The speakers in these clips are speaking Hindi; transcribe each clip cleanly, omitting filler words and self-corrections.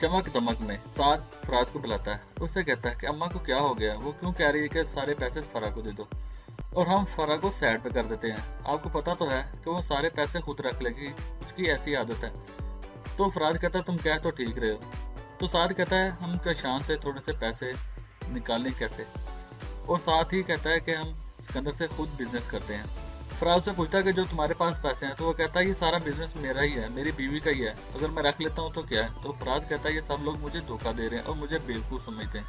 चमक दमक में साद फराज को बुलाता है। उससे कहता है कि अम्मा को क्या हो गया, वो क्यों कह रही है कि सारे पैसे फराज को दे दो और हम फराज को साइड पे कर देते हैं। आपको पता तो है कि वो सारे पैसे खुद रख लेगी, उसकी ऐसी आदत है। तो फराज कहता है तुम कह तो ठीक रहे हो। तो साद कहता है हम कशान से थोड़े से पैसे निकालें कैसे, और साथ ही कहता है कि हम सिकंदर से खुद बिजनेस करते हैं। फराज से पूछता है कि जो तुम्हारे पास पैसे हैं, तो वो कहता है ये सारा बिजनेस मेरा ही है, मेरी बीवी का ही है, अगर मैं रख लेता हूँ तो क्या है। तो फराज कहता है ये सब लोग मुझे धोखा दे रहे हैं और मुझे बेवकूफ़ समझते हैं।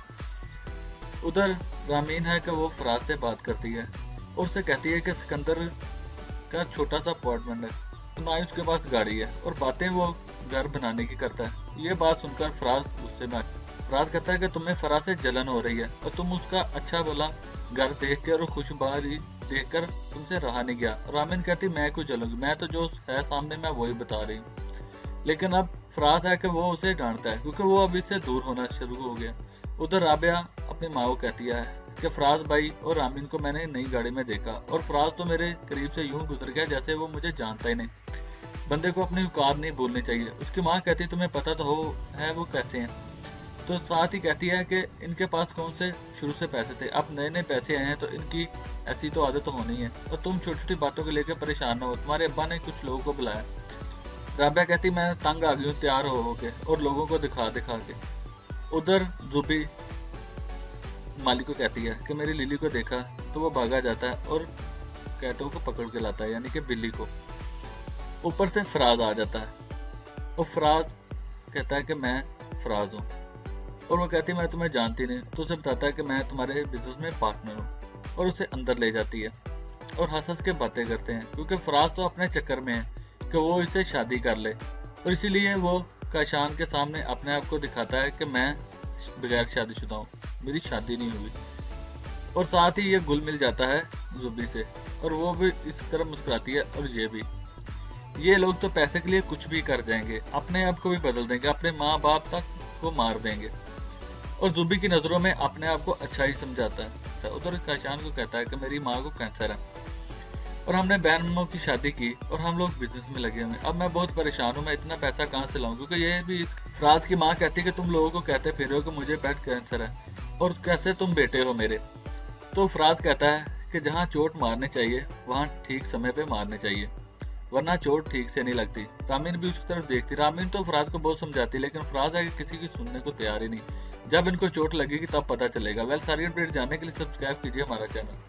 उधर रामीन है कि वो फराज से बात करती है और उससे कहती है कि सिकंदर का छोटा सा अपार्टमेंट है, तो ना ही उसके पास गाड़ी है और बातें वो घर बनाने की करता है। ये बात सुनकर फराज गुस्से में फराज कहता है कि तुम्हें फराज से जलन हो रही है और तुम उसका अच्छा भला घर देख कर और खुशबारी देखकर तुमसे रहा नहीं गया। रामीन कहती मैं क्यों जलूंगी, मैं तो जो है सामने मैं वही बता रही हूँ। लेकिन अब फराज है कि वो उसे डांटता है क्योंकि वो अब इससे दूर होना शुरू हो गया। उधर राबिया अपनी माँ को कहती है कि फराज भाई और रामीन को मैंने नई गाड़ी में देखा और फराज तो मेरे करीब से यूं गुजर गया जैसे वो मुझे जानता ही नहीं। बंदे को अपनी औकात नहीं भूलनी चाहिए। उसकी माँ कहती है तुम्हें पता तो हो है वो कैसे हैं। तो साथ ही कहती है कि इनके पास कौन से शुरू से पैसे थे, अब नए नए पैसे आए हैं तो इनकी ऐसी तो आदत तो होनी है, और तुम छोटी छोटी बातों को लेकर परेशान ना हो, तुम्हारे अब्बा ने कुछ लोगों को बुलाया। राबिया कहती मैं तंग आ गई हूँ तैयार हो के और लोगों को दिखा दिखा के। उधर जुबी मालिक को कहती है कि मेरी लिली को देखा, तो वो भागा जाता है और कैटो को पकड़ के लाता है, यानी कि बिल्ली को। ऊपर से फराज आ जाता है और फराज कहता है कि मैं फराज हूँ, और वो कहती है मैं तुम्हें जानती नहीं। तो उसे बताता है कि मैं तुम्हारे बिजनेस में पार्टनर हूँ, और उसे अंदर ले जाती है और हंस हंस के बातें करते हैं क्योंकि फराज तो अपने चक्कर में है कि वो इससे शादी कर ले, और इसीलिए वो काशान के सामने अपने आप को दिखाता है कि मैं बगैर शादीशुदा हूँ, मेरी शादी नहीं हुई। और साथ ही ये गुल मिल जाता है जुबी से और वो भी इस तरह मुस्कुराती है। और ये भी, ये लोग तो पैसे के लिए कुछ भी कर जाएंगे, अपने आप को भी बदल देंगे, अपने माँ बाप तक को मार देंगे, और जुबी की नज़रों में अपने आप को अच्छा ही समझाता है। उधर काशान को कहता है कि मेरी माँ को कैंसर है और हमने बहनों की शादी की और हम लोग बिजनेस में लगे हुए हैं। अब मैं बहुत परेशान हूँ, मैं इतना पैसा कहाँ से लाऊं, क्योंकि ये भी फराज की माँ कहती है कि तुम लोगों को कहते फिर हो कि मुझे पेट कैंसर है और कैसे तुम बेटे हो मेरे। तो फराज कहता है कि जहाँ चोट मारने चाहिए वहाँ ठीक समय पे मारने चाहिए, वरना चोट ठीक से नहीं लगती। रामीन भी उसकी तरफ देखती। रामीन तो फराज को बहुत समझाती, लेकिन फराज है कि किसी की सुनने को तैयार ही नहीं। जब इनको चोट लगेगी तब पता चलेगा। वेल, सारी अपडेट जानने के लिए सब्सक्राइब कीजिए हमारा चैनल।